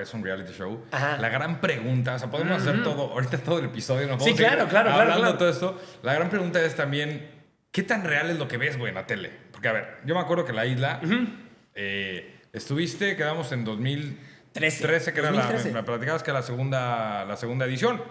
es un reality show. Ajá. La gran pregunta, o sea, podemos hacer ahorita todo el episodio, no Sí, podemos seguir claro. hablando de todo esto. La gran pregunta es también, ¿qué tan real es lo que ves, güey, en la tele? Porque, a ver, yo me acuerdo que La Isla, estuviste, quedamos en 2013, que 2013. me platicabas que era la segunda edición.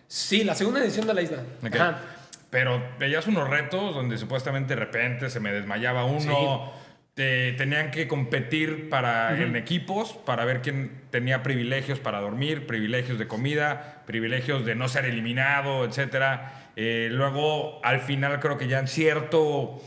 Sí, la segunda edición de La Isla. Okay. Ajá. Pero veías unos retos donde supuestamente de repente se me desmayaba uno. Sí. Tenían que competir en equipos para ver quién tenía privilegios para dormir, privilegios de comida, privilegios de no ser eliminado, etc. Luego, al final, creo que ya en cierto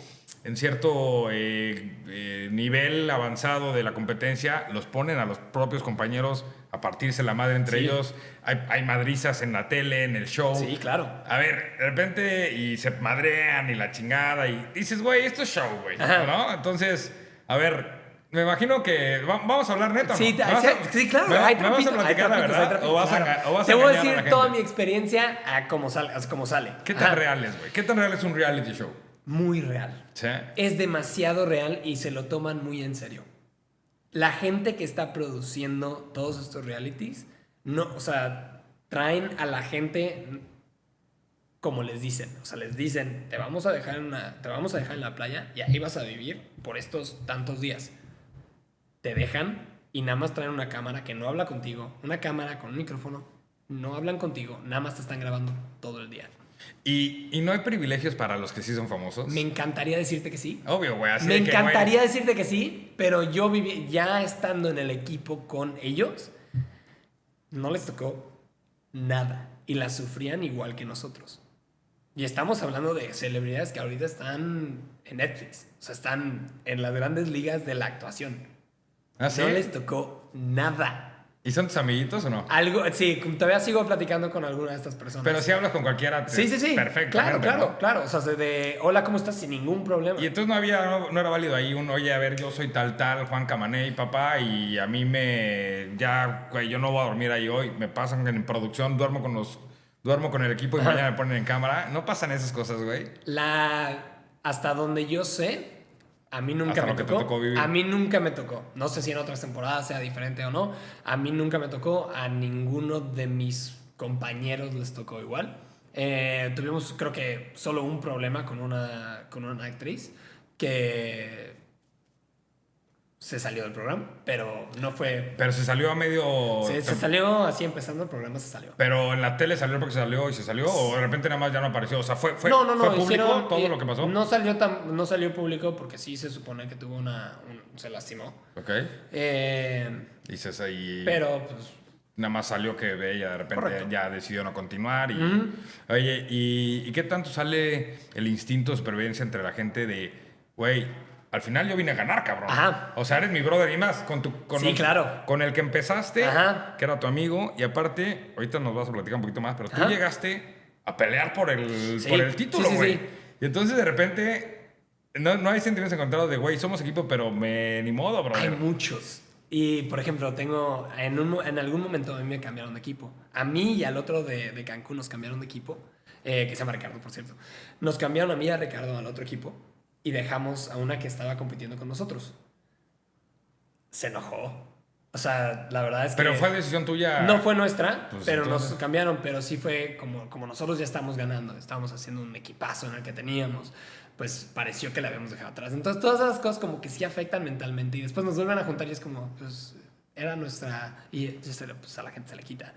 nivel avanzado de la competencia, los ponen a los propios compañeros a partirse la madre entre ellos. Hay madrizas en la tele, en el show. Sí, claro. A ver, de repente, y se madrean y la chingada, y dices, güey, esto es show, güey, ¿no? Entonces, a ver, me imagino que vamos a hablar neto, ¿no? Sí, claro. ¿Me vas a platicar la verdad? ¿O vas a Te voy a engañar decir la gente? toda mi experiencia a cómo sale. ¿Qué tan real es, güey? ¿Qué tan real es un reality show? Muy real. ¿Sí? Es demasiado real y se lo toman muy en serio. La gente que está produciendo todos estos realities, no, o sea, traen a la gente como les dicen. O sea, les dicen, te vamos a dejar en la playa y ahí vas a vivir por estos tantos días. Te dejan y nada más traen una cámara que no habla contigo, una cámara con un micrófono, no hablan contigo, nada más te están grabando todo el día. ¿Y no hay privilegios para los que sí son famosos? Me encantaría decirte que sí. Obvio, güey. Me encantaría decirte que sí, pero yo viví, ya estando en el equipo con ellos, no les tocó nada. Y la sufrían igual que nosotros. Y estamos hablando de celebridades que ahorita están en Netflix. O sea, están en las grandes ligas de la actuación. ¿Ah, sí? No les tocó nada. ¿Y son tus amiguitos o no? Sí, todavía sigo platicando con alguna de estas personas. Pero si hablas con cualquiera, Sí. perfectamente. Claro. O sea, hola, ¿cómo estás? Sin ningún problema. Y entonces no era válido ahí oye, a ver, yo soy tal, Juan Camané y papá, y a mí güey, yo no voy a dormir ahí hoy. Me pasan en producción, duermo con el equipo y mañana me ponen en cámara. No pasan esas cosas, güey. Hasta donde yo sé, a mí nunca me tocó. A mí nunca me tocó. No sé si en otras temporadas sea diferente o no. A mí nunca me tocó. A ninguno de mis compañeros les tocó igual. Tuvimos, creo que, solo un problema con una actriz que se salió del programa, pero no fue... Pero se salió a medio... Se salió así empezando el programa, se salió. Pero en la tele salió porque se salió, o de repente nada más ya no apareció. O sea, ¿fue no, público todo lo que pasó? No salió público porque sí se supone que tuvo se lastimó. Ok. Dices ahí... Pero, pues... Nada más salió que ella de repente Correcto. ya decidió no continuar. Oye, ¿y qué tanto sale el instinto de supervivencia entre la gente de, güey, al final yo vine a ganar, cabrón? Ajá. O sea, eres mi brother y más. Claro. Con el que empezaste, Ajá. que era tu amigo. Y aparte, ahorita nos vas a platicar un poquito más, pero tú llegaste a pelear por el título, güey. Sí. Y entonces de repente no hay sentimientos encontrados de, güey, somos equipo, pero ni modo, brother. Hay muchos. Y, por ejemplo, en algún momento a mí me cambiaron de equipo. A mí y al otro de Cancún nos cambiaron de equipo, que se llama Ricardo, por cierto. Nos cambiaron a mí y a Ricardo al otro equipo y dejamos a una que estaba compitiendo con nosotros. Se enojó. O sea, la verdad es que... Pero fue decisión tuya. No fue nuestra, Pues pero entonces... nos cambiaron. Pero sí fue como nosotros ya estábamos ganando, estábamos haciendo un equipazo en el que teníamos, pues pareció que la habíamos dejado atrás. Entonces todas esas cosas como que sí afectan mentalmente y después nos vuelven a juntar y es como, pues era nuestra... Y pues a la gente se le quita.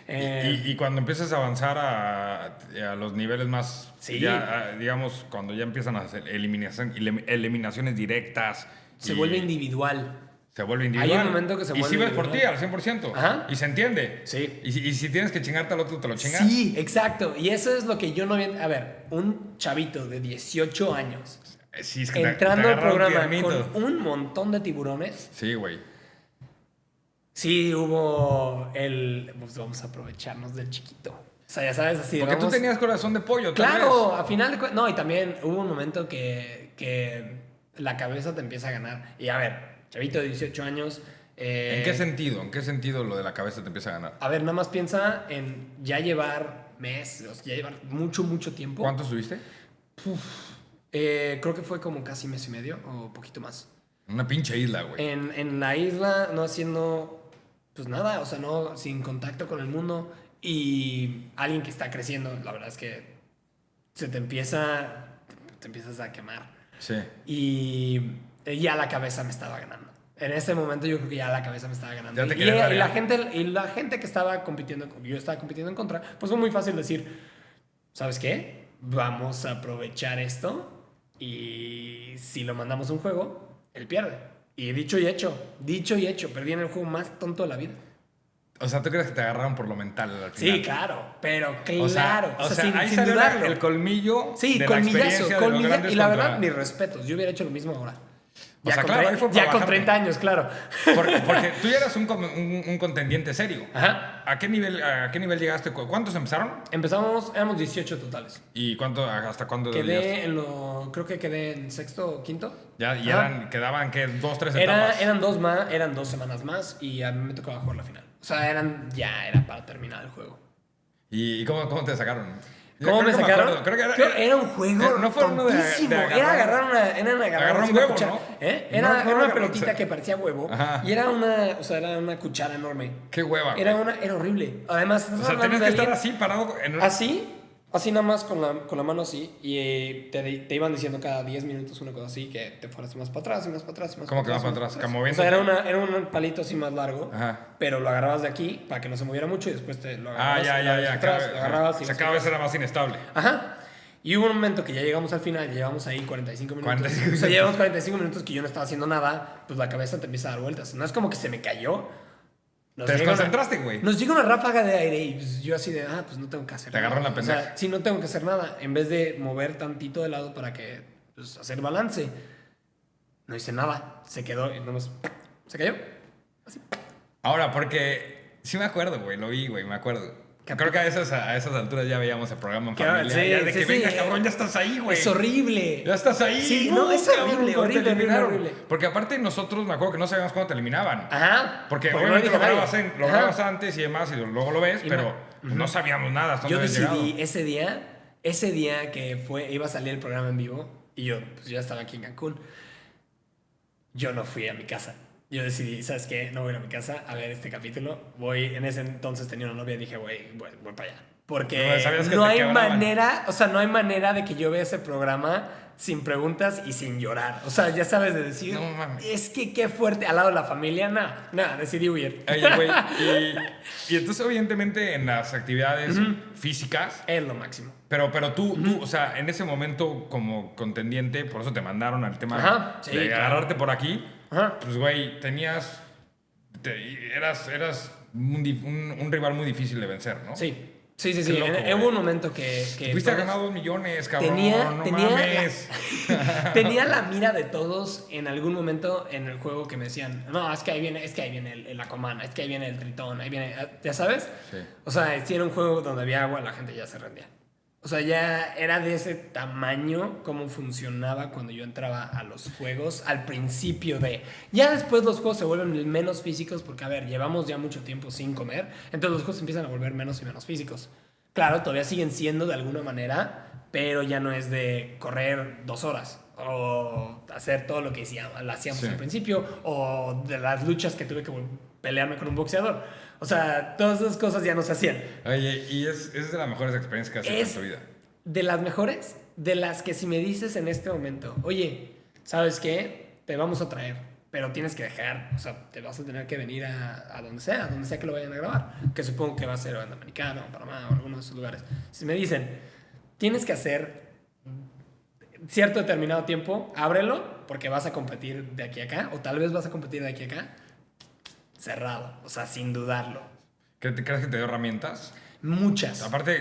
Y cuando empiezas a avanzar a los niveles más, sí. Digamos, cuando ya empiezan a hacer eliminaciones directas. Se vuelve individual. Se vuelve individual. Hay un momento que se vuelve individual. Y sí ves individual. por ti al 100%. Ajá. Y se entiende. Sí. Y si tienes que chingarte al otro, te lo chingas. Sí, exacto. Y eso es lo que yo no había... A ver, un chavito de 18 años Sí, es que entrando al programa tiernito. con un montón de tiburones. Sí, güey. Sí, hubo pues vamos a aprovecharnos del chiquito. O sea, ya sabes, así... Porque tú tenías corazón de pollo, tal Claro, vez. a final de cuentas... No, y también hubo un momento que la cabeza te empieza a ganar. Y a ver, chavito de 18 años... ¿En qué sentido? ¿En qué sentido lo de la cabeza te empieza a ganar? A ver, nada más piensa en ya llevar meses, ya llevar mucho tiempo. ¿Cuánto estuviste? Creo que fue como casi mes y medio o poquito más. Una pinche isla, güey. En la isla, no haciendo pues nada, o sea, no, sin contacto con el mundo y alguien que está creciendo, la verdad es que te empiezas a quemar. Sí. Y ya la cabeza me estaba ganando. En ese momento yo creo que ya la cabeza me estaba ganando. Ya te Y querías largar. la gente que estaba compitiendo, yo estaba compitiendo en contra, pues fue muy fácil decir, ¿sabes qué? Vamos a aprovechar esto y si lo mandamos a un juego, él pierde. Y dicho y hecho, perdí en el juego más tonto de la vida. O sea, ¿tú crees que te agarraron por lo mental al final? Sí, claro, pero claro. O sea, ahí sin salió dudarlo. el colmillo Sí, de la colmillazo, experiencia de los grandes y la contra- verdad, mis respetos. Yo hubiera hecho lo mismo ahora. O sea, claro, ahí fue para ya con bajarte. 30 años, claro. Porque tú ya eras un contendiente serio. Ajá. ¿A qué nivel llegaste? ¿Cuántos empezaron? Éramos 18 totales. ¿Y hasta cuándo Quedé creo que quedé en sexto o quinto. Ya, y Ajá. quedaban, ¿qué? 2, 3 etapas. Eran 2 semanas más y a mí me tocaba jugar la final. O sea, era para terminar el juego. ¿Y cómo te sacaron? ¿Cómo me sacaron? Creo que era un juego no fue uno de tontísimo. Era agarrar un una huevo, cuchara. ¿no? Era No, una no, pelotita que parecía huevo. Ajá. Y era una cuchara enorme. Qué hueva. Era güey. era horrible. Además, O sea, tenías que estar así parado en Así nada más con la mano así. Y te iban diciendo cada 10 minutos una cosa así, que te fueras más para atrás y más para atrás. Y más ¿Cómo que para más para atrás? más ¿Como O sea, moviéndote? era un palito así más largo. Ajá. Pero lo agarrabas de aquí para que no se moviera mucho y después te lo Ah, agarrabas. ya. Atrás, lo agarrabas y O sea, ibas cada para vez era más inestable. Ajá. Y hubo un momento que ya llegamos al final, llevamos ahí 45 minutos. 45 O sea, minutos. llevamos 45 minutos que yo no estaba haciendo nada, pues la cabeza te empieza a dar vueltas. No es como que se me cayó. Te desconcentraste, güey. Nos llega una ráfaga de aire y pues yo así de, pues no tengo que hacer Te nada. agarró en la pendeja. O sea, sí, no tengo que hacer nada. En vez de mover tantito de lado para que, pues, hacer balance. No hice nada. Se quedó y nomás, se cayó. Ahora, porque sí me acuerdo, güey. Lo vi, güey, me acuerdo. Creo que a esas alturas ya veíamos el programa en Claro, familia. sí, Ya de sí, que sí. venga, cabrón, ya estás ahí, güey. Es horrible. Ya estás ahí. Sí, no, es cabrón, horrible, ¿cómo te horrible, eliminaron? horrible. Porque aparte nosotros, me acuerdo que no sabíamos cómo te eliminaban. Ajá. Porque no obviamente dije lo nadie. grabas, Ajá. antes y demás y luego lo ves, Y pero no sabíamos nada hasta Yo dónde habías decidí llegado. ese día que iba a salir el programa en vivo y yo pues ya estaba aquí en Cancún. Yo no fui a mi casa. Yo decidí, ¿sabes qué? No voy a ir a mi casa a ver este capítulo. En ese entonces tenía una novia y dije, voy para allá. Porque No, sabías que no te hay quebraban. manera, o sea, no hay manera de que yo vea ese programa sin preguntas y sin llorar. O sea, ya sabes de decir, No mames. es que qué fuerte, al lado de la familia, nada, decidí huir. Oye, güey, y entonces evidentemente en las actividades físicas, Es lo máximo. pero tú, o sea, en ese momento como contendiente, por eso te mandaron al tema Ajá, sí, de claro. agarrarte por aquí, Ajá. pues güey, eras un rival muy difícil de vencer, ¿no? Sí. Sí. Qué loco, Hubo güey. un momento que Fuiste a todos- ganar 2 millones, cabrón. Tenía, no tenía, mames. tenía la mira de todos en algún momento en el juego que me decían, no, es que ahí viene el Aquaman, es que ahí viene el Tritón, ahí viene, ¿ya sabes? Sí. O sea, si era un juego donde había agua, la gente ya se rendía. O sea, ya era de ese tamaño cómo funcionaba cuando yo entraba a los juegos al principio de... Ya después los juegos se vuelven menos físicos porque, a ver, llevamos ya mucho tiempo sin comer, entonces los juegos empiezan a volver menos y menos físicos. Claro, todavía siguen siendo de alguna manera, pero ya no es de correr 2 horas o hacer todo lo que hacíamos Sí. al principio o de las luchas que tuve que pelearme con un boxeador. O sea, todas esas cosas ya no se hacían. Oye, y es de las mejores experiencias que has hecho en tu vida. De las mejores, de las que si me dices en este momento, oye, ¿sabes qué? Te vamos a traer, pero tienes que dejar, o sea, te vas a tener que venir a donde sea que lo vayan a grabar, que supongo que va a ser en Dominicana o Panamá o alguno de esos lugares. Si me dicen, tienes que hacer cierto determinado tiempo, ábrelo, porque vas a competir de aquí a acá, o tal vez vas a competir de aquí a acá, cerrado, o sea, sin dudarlo. ¿Crees que te dio herramientas? Muchas. Aparte,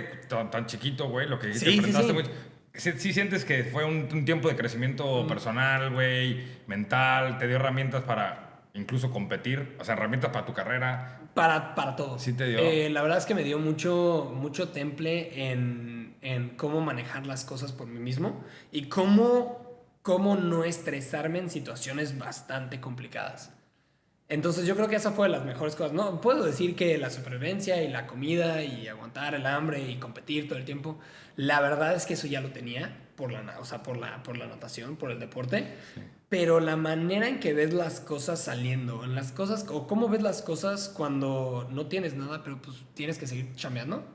tan chiquito, güey, lo que Sí, te enfrentaste sí. mucho. Sí sientes que fue un tiempo de crecimiento personal, güey, mental, te dio herramientas para incluso competir, o sea, herramientas para tu carrera. Para todo. Sí te dio. La verdad es que me dio mucho temple en cómo manejar las cosas por mí mismo y cómo no estresarme en situaciones bastante complicadas. Entonces yo creo que esa fue de las mejores cosas. No puedo decir que la supervivencia y la comida y aguantar el hambre y competir todo el tiempo, la verdad es que eso ya lo tenía por la natación, por el deporte. pero la manera en que ves las cosas saliendo, en las cosas, o cómo ves las cosas cuando no tienes nada, pero pues tienes que seguir chambeando,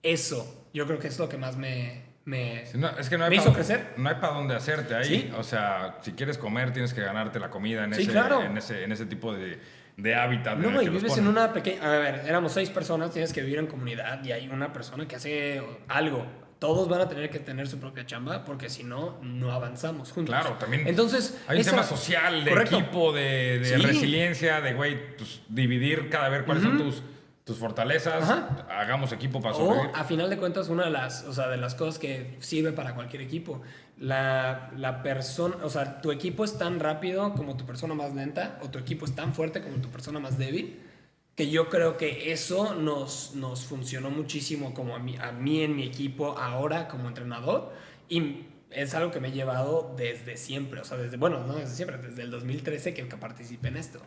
eso, yo creo que es lo que más Sí, no, es que no hay me hizo crecer. no hay para dónde hacerte ahí. Sí. O sea, si quieres comer, tienes que ganarte la comida en, Sí, ese, claro. en ese tipo de hábitat. No, en el y que los vives en ponen. una pequeña... A ver, éramos 6 personas, tienes que vivir en comunidad y hay una persona que hace algo. Todos van a tener que tener su propia chamba porque si no, no avanzamos juntos. Claro, también Entonces, hay un tema social, de correcto. equipo, de Sí. resiliencia, de, güey, pues, dividir cada vez cuáles son tus fortalezas, Ajá. hagamos equipo para O, sobrevivir. a final de cuentas, una de las, o sea, de las cosas que sirve para cualquier equipo, la persona, o sea, tu equipo es tan rápido como tu persona más lenta, o tu equipo es tan fuerte como tu persona más débil, que yo creo que eso nos funcionó muchísimo como a mí en mi equipo ahora como entrenador, y es algo que me he llevado desde siempre, o sea, desde, bueno, no desde siempre, desde el 2013 que participé en esto.